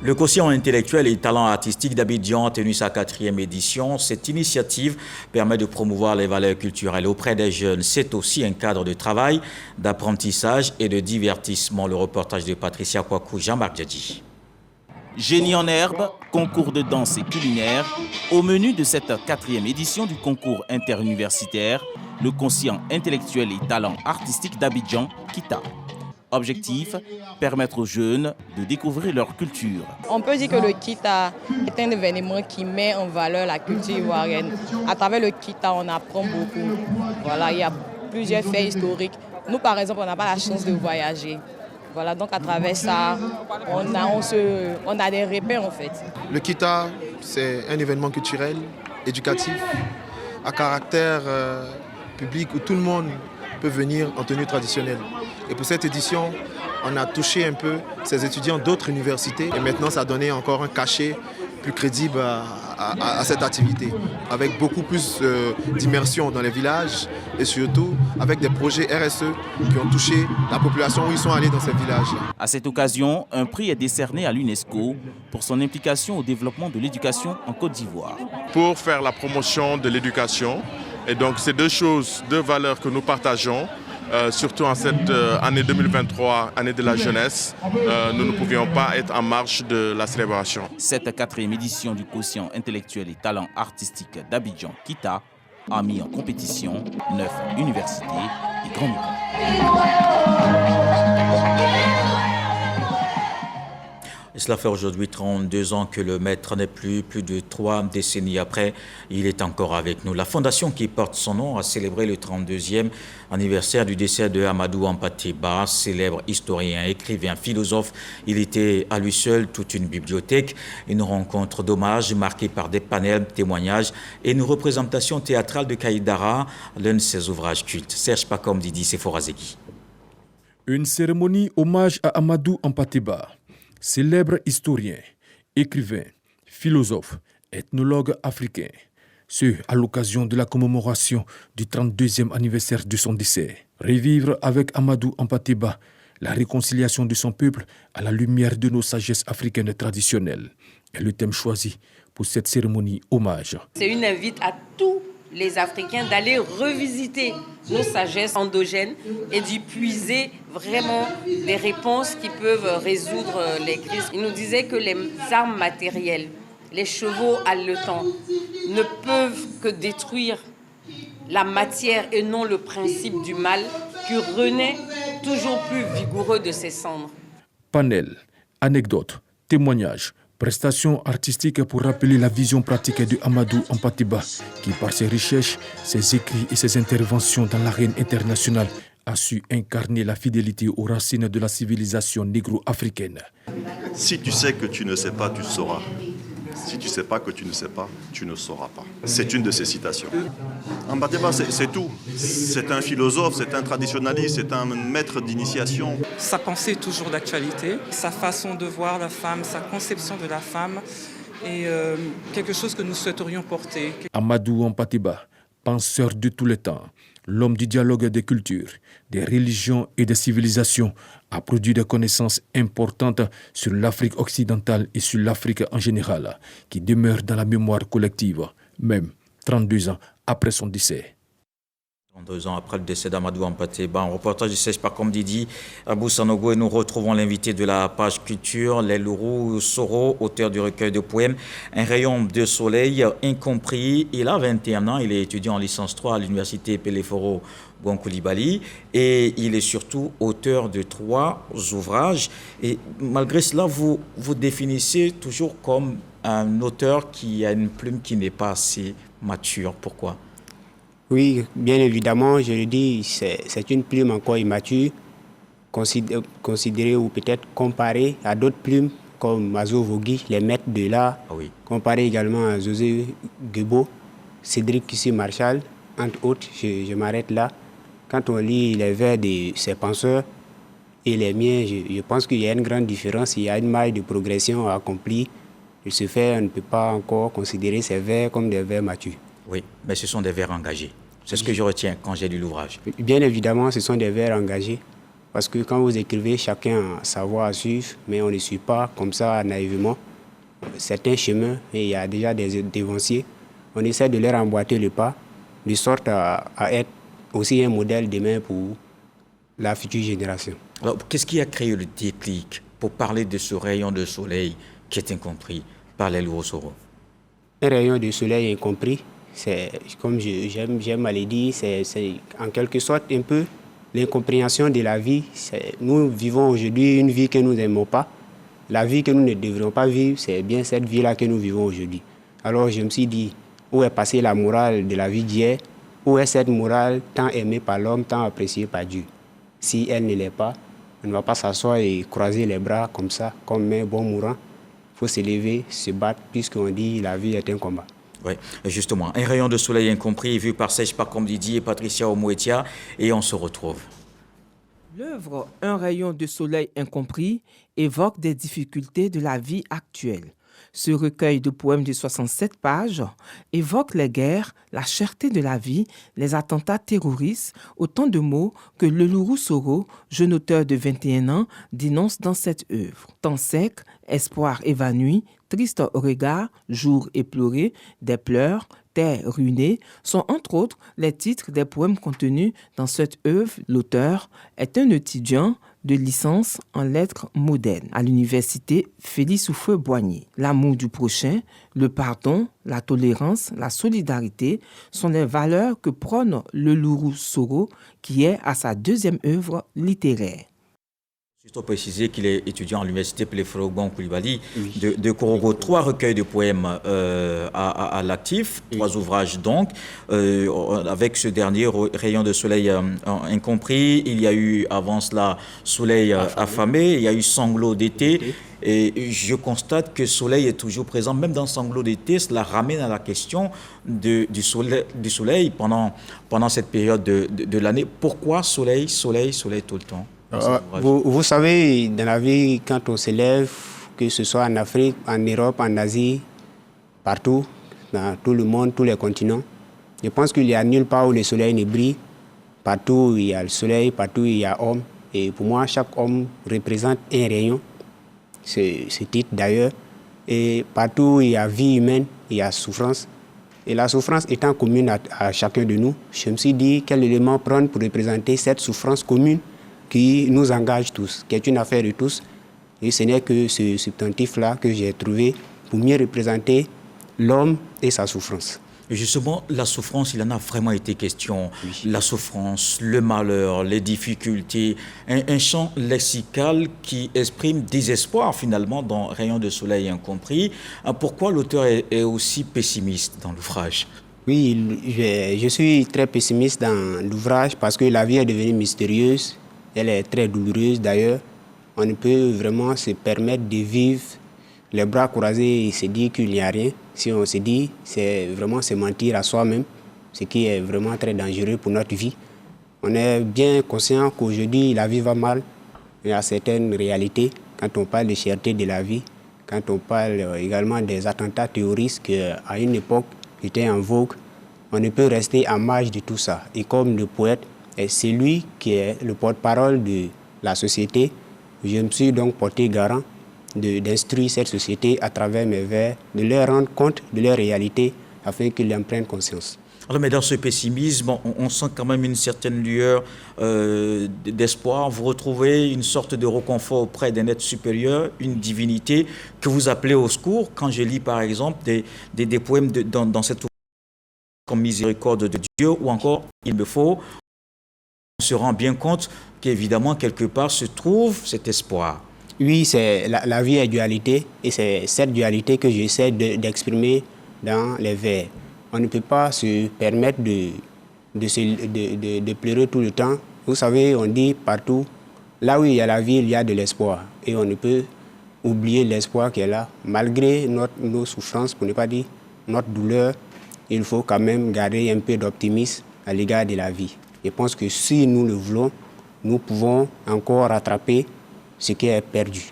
Le quotient intellectuel et talent artistique d'Abidjan a tenu sa 4e édition. Cette initiative permet de promouvoir les valeurs culturelles auprès des jeunes. C'est aussi un cadre de travail, d'apprentissage et de divertissement. Le reportage de Patricia Kwaku, Jean-Marc Djadji. Génie en herbe, concours de danse et culinaire. Au menu de cette 4e édition du concours interuniversitaire, le quotient intellectuel et talent artistique d'Abidjan, KITA. Objectif, permettre aux jeunes de découvrir leur culture. On peut dire que le KITA est un événement qui met en valeur la culture ivoirienne. À travers le KITA, on apprend beaucoup. Voilà, il y a plusieurs faits historiques. Nous, par exemple, on n'a pas la chance de voyager. Voilà, donc à travers ça, on a des repères en fait. Le KITA, c'est un événement culturel, éducatif, à caractère public où tout le monde peut venir en tenue traditionnelle. Et pour cette édition, on a touché un peu ces étudiants d'autres universités et maintenant ça a donné encore un cachet plus crédible à cette activité, avec beaucoup plus d'immersion dans les villages et surtout avec des projets RSE qui ont touché la population où ils sont allés dans ces villages. À cette occasion, un prix est décerné à l'UNESCO pour son implication au développement de l'éducation en Côte d'Ivoire. Pour faire la promotion de l'éducation, et donc c'est deux valeurs que nous partageons. Surtout en cette année 2023, année de la jeunesse, nous ne pouvions pas être en marge de la célébration. Cette 4e édition du quotient intellectuel et talent artistique d'Abidjan, KITA, a mis en compétition 9 universités et grandes écoles. Et cela fait aujourd'hui 32 ans que le maître n'est plus de 3 décennies après. Il est encore avec nous. La fondation qui porte son nom a célébré le 32e anniversaire du décès de Amadou Hampâté-Bâ, célèbre historien, écrivain, philosophe. Il était à lui seul toute une bibliothèque. Une rencontre d'hommage marquée par des panels, témoignages et une représentation théâtrale de Kaïdara, l'un de ses ouvrages cultes. Serge Pacom Didi Seforazegui. Une cérémonie hommage à Amadou Hampâté-Bâ. Célèbre historien, écrivain, philosophe, ethnologue africain. Ce à l'occasion de la commémoration du 32e anniversaire de son décès. Revivre avec Amadou Hampâté-Bâ la réconciliation de son peuple à la lumière de nos sagesses africaines traditionnelles est le thème choisi pour cette cérémonie hommage. C'est une invite à tous les Africains d'aller revisiter nos sagesses endogènes et d'y puiser vraiment des réponses qui peuvent résoudre les crises. Il nous disait que les armes matérielles, les chevaux haletants, ne peuvent que détruire la matière et non le principe du mal qui renaît toujours plus vigoureux de ses cendres. Panel, anecdotes, témoignages, prestations artistiques pour rappeler la vision pratique de Amadou Hampâté-Bâ, qui par ses recherches, ses écrits et ses interventions dans l'arène internationale a su incarner la fidélité aux racines de la civilisation négro-africaine. Si tu sais que tu ne sais pas, tu sauras. Si tu ne sais pas que tu ne sais pas, tu ne sauras pas. C'est une de ces citations. Hampâté-Bâ, c'est tout. C'est un philosophe, c'est un traditionnaliste, c'est un maître d'initiation. Sa pensée est toujours d'actualité, sa façon de voir la femme, sa conception de la femme est quelque chose que nous souhaiterions porter. Amadou Hampâté-Bâ, penseur de tous les temps, l'homme du dialogue des cultures, des religions et des civilisations, a produit des connaissances importantes sur l'Afrique occidentale et sur l'Afrique en général, qui demeurent dans la mémoire collective, même 32 ans après son décès. 32 ans après le décès d'Amadou Hampâté-Bâ, un reportage de Serge Pacom Didi Abou Sanogo, et nous retrouvons l'invité de la page culture, Lelourou Soro, auteur du recueil de poèmes Un rayon de soleil incompris. Il a 21 ans, il est étudiant en licence 3 à l'université Peleforo Gouankoulibaly et il est surtout auteur de 3 ouvrages. Et malgré cela, vous définissez toujours comme un auteur qui a une plume qui n'est pas assez mature. Pourquoi ? Oui, bien évidemment, je le dis, c'est une plume encore immature, considérée ou peut-être comparée à d'autres plumes comme Mazo Vogui, les maîtres de l'art, comparée également à José Guebo, Cédric Kissé-Marshall, entre autres, je m'arrête là. Quand on lit les vers de ces penseurs et les miens, je pense qu'il y a une grande différence, il y a une marge de progression à accomplir. De ce fait, on ne peut pas encore considérer ces vers comme des vers matures. Oui, mais ce sont des vers engagés. C'est ce que je retiens quand j'ai lu l'ouvrage. Bien évidemment, ce sont des vers engagés. Parce que quand vous écrivez, chacun a sa voie à suivre, mais on ne suit pas comme ça naïvement certains chemins, et il y a déjà des dévanciers. On essaie de leur emboîter le pas, de sorte à être aussi un modèle demain pour la future génération. Alors, qu'est-ce qui a créé le déclic pour parler de ce rayon de soleil qui est incompris par les Louro Soro? Un rayon de soleil incompris, c'est, comme j'aime à le dire, c'est en quelque sorte un peu l'incompréhension de la vie. Nous vivons aujourd'hui une vie que nous n'aimons pas. La vie que nous ne devrions pas vivre, c'est bien cette vie-là que nous vivons aujourd'hui. Alors je me suis dit, où est passée la morale de la vie d'hier? Où est cette morale tant aimée par l'homme, tant appréciée par Dieu? Si elle ne l'est pas, on ne va pas s'asseoir et croiser les bras comme ça, comme un bon mourant. Il faut se lever, se battre, puisqu'on dit la vie est un combat. Oui, justement, un rayon de soleil incompris vu par Serge Pakomdidi et Patricia Omouetia, et on se retrouve. L'œuvre Un rayon de soleil incompris évoque des difficultés de la vie actuelle. Ce recueil de poèmes de 67 pages évoque les guerres, la cherté de la vie, les attentats terroristes, autant de mots que le Louro Soro, jeune auteur de 21 ans, dénonce dans cette œuvre. Temps sec, espoir évanoui, triste regard, jour éploré, des pleurs, terre ruinée sont entre autres les titres des poèmes contenus dans cette œuvre. L'auteur est un étudiant de licence en lettres modernes à l'université Félix Houphouët-Boigny. L'amour du prochain, le pardon, la tolérance, la solidarité sont les valeurs que prône le Louro Soro, qui est à sa deuxième œuvre littéraire. Juste pour préciser qu'il est étudiant à l'université Pléfrogon Koulibaly de Korogo. 3 recueils de poèmes à l'actif, 3 ouvrages donc. Avec ce dernier, Rayon de soleil incompris, il y a eu avant cela Soleil affamé, il y a eu Sanglots d'été. Et je constate que Soleil est toujours présent, même dans Sanglots d'été. Cela ramène à la question du soleil pendant cette période de l'année. Pourquoi soleil tout le temps? Vous savez, dans la vie, quand on se lève, que ce soit en Afrique, en Europe, en Asie, partout, dans tout le monde, tous les continents, je pense qu'il n'y a nulle part où le soleil ne brille. Partout, il y a le soleil, partout, il y a homme. Et pour moi, chaque homme représente un rayon, ce titre d'ailleurs. Et partout, il y a vie humaine, il y a souffrance. Et la souffrance étant commune à chacun de nous, je me suis dit quel élément prendre pour représenter cette souffrance commune qui nous engage tous, qui est une affaire de tous. Et ce n'est que ce substantif-là que j'ai trouvé pour mieux représenter l'homme et sa souffrance. Et justement, la souffrance, il en a vraiment été question. Oui. La souffrance, le malheur, les difficultés, un champ lexical qui exprime désespoir finalement dans Rayon de soleil incompris. Pourquoi l'auteur est aussi pessimiste dans l'ouvrage? Oui, je suis très pessimiste dans l'ouvrage parce que la vie est devenue mystérieuse. Elle est très douloureuse d'ailleurs. On ne peut vraiment se permettre de vivre les bras croisés et se dire qu'il n'y a rien. Si on se dit, c'est vraiment se mentir à soi-même, ce qui est vraiment très dangereux pour notre vie. On est bien conscient qu'aujourd'hui, la vie va mal. Il y a certaines réalités. Quand on parle de cherté de la vie, quand on parle également des attentats terroristes qui, à une époque, étaient en vogue, on ne peut rester en marge de tout ça. Et comme le poète, et c'est lui qui est le porte-parole de la société. Je me suis donc porté garant d'instruire cette société à travers mes vers, de leur rendre compte de leur réalité afin qu'ils en prennent conscience. Alors, mais dans ce pessimisme, on sent quand même une certaine lueur d'espoir. Vous retrouvez une sorte de réconfort auprès d'un être supérieur, une divinité que vous appelez au secours. Quand je lis par exemple des poèmes dans cette ouvrage comme Miséricorde de Dieu ou encore Il me faut, on se rend bien compte qu'évidemment, quelque part, se trouve cet espoir. Oui, c'est la vie est dualité, et c'est cette dualité que j'essaie d'exprimer dans les vers. On ne peut pas se permettre de pleurer tout le temps. Vous savez, on dit partout, là où il y a la vie, il y a de l'espoir. Et on ne peut oublier l'espoir qui est là. Malgré nos souffrances, pour ne pas dire notre douleur, il faut quand même garder un peu d'optimisme à l'égard de la vie. Je pense que si nous le voulons, nous pouvons encore rattraper ce qui est perdu.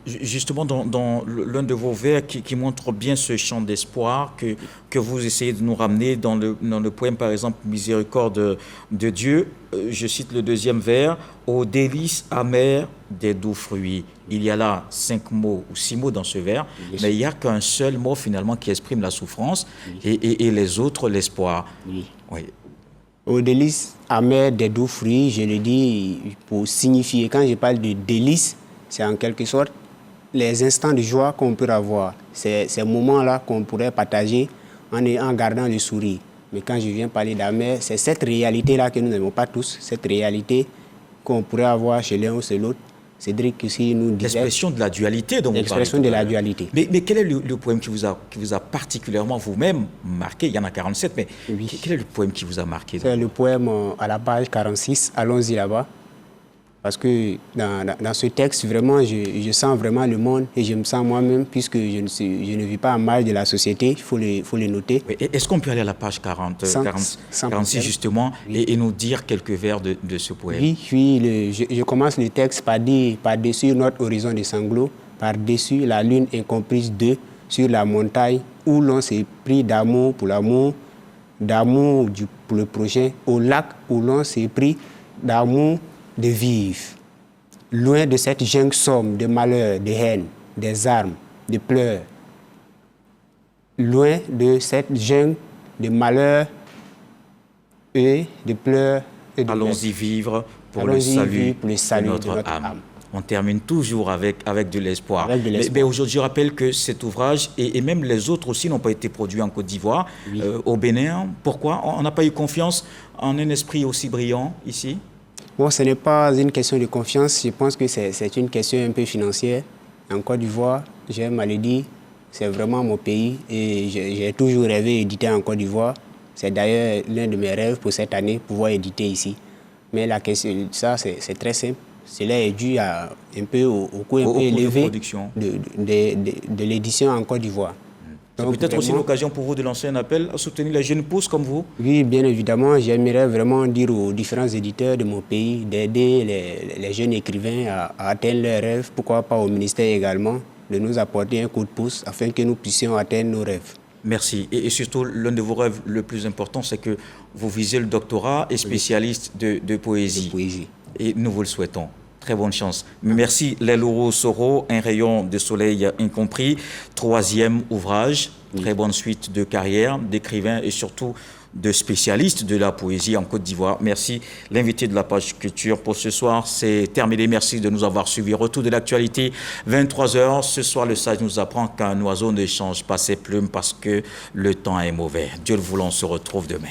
Justement, dans l'un de vos vers qui montre bien ce chant d'espoir que vous essayez de nous ramener dans le poème, par exemple, Miséricorde de Dieu, je cite le deuxième vers, « Aux délices amères des doux fruits ». Il y a là 5 mots ou 6 mots dans ce vers, mais il n'y a qu'un seul mot finalement qui exprime la souffrance et les autres l'espoir. Oui. Oui. Aux délices amères des doux fruits, je le dis pour signifier, quand je parle de délices, c'est en quelque sorte les instants de joie qu'on peut avoir. C'est ces moments-là qu'on pourrait partager en gardant le sourire. Mais quand je viens parler d'amer, c'est cette réalité-là que nous n'avons pas tous, cette réalité qu'on pourrait avoir chez l'un ou chez l'autre. Cédric aussi nous disait... L'expression de la dualité dont vous parlez. L'expression de la dualité. Mais quel est le poème qui vous a particulièrement vous-même marqué? Il y en a 47, mais quel est le poème qui vous a marqué? C'est le poème à la page 46, allons-y là-bas. Parce que dans ce texte, vraiment, je sens vraiment le monde et je me sens moi-même, puisque je ne vis pas en marge de la société, il faut le noter. Est-ce qu'on peut aller à la page 46 justement et nous dire quelques vers de ce poème? Oui, je commence le texte par dire, par-dessus notre horizon de sanglots, par-dessus la lune incomprise d'eux, sur la montagne où l'on s'est pris d'amour pour l'amour, d'amour pour le prochain, au lac où l'on s'est pris d'amour de vivre, loin de cette jungle somme de malheur, de haine, des armes, de pleurs, loin de cette jungle de malheur et de pleurs. Allons-y vivre pour le salut de notre âme. On termine toujours avec de l'espoir. Mais aujourd'hui, je rappelle que cet ouvrage, et même les autres aussi, n'ont pas été produits en Côte d'Ivoire, au Bénin. Pourquoi? On n'a pas eu confiance en un esprit aussi brillant ici? Bon, ce n'est pas une question de confiance. Je pense que c'est une question un peu financière. En Côte d'Ivoire, j'aime à le dire, c'est vraiment mon pays et j'ai toujours rêvé d'éditer en Côte d'Ivoire. C'est d'ailleurs l'un de mes rêves pour cette année, pouvoir éditer ici. Mais la question, ça, c'est très simple. Cela est dû à un peu au coût un peu élevé de l'édition en Côte d'Ivoire. C'est peut-être aussi l'occasion pour vous de lancer un appel à soutenir les jeunes pousses comme vous? Oui, bien évidemment. J'aimerais vraiment dire aux différents éditeurs de mon pays d'aider les jeunes écrivains à atteindre leurs rêves. Pourquoi pas au ministère également, de nous apporter un coup de pouce afin que nous puissions atteindre nos rêves. Merci. Et surtout, l'un de vos rêves le plus important, c'est que vous visez le doctorat et spécialiste de poésie. Et nous vous le souhaitons. Très bonne chance. Merci, Leluru Soro, Un rayon de soleil incompris. 3e ouvrage. Très bonne suite de carrière d'écrivain et surtout de spécialiste de la poésie en Côte d'Ivoire. Merci. L'invité de la page culture pour ce soir, c'est terminé. Merci de nous avoir suivis. Retour de l'actualité, 23h. Ce soir, le sage nous apprend qu'un oiseau ne change pas ses plumes parce que le temps est mauvais. Dieu le voulant, on se retrouve demain.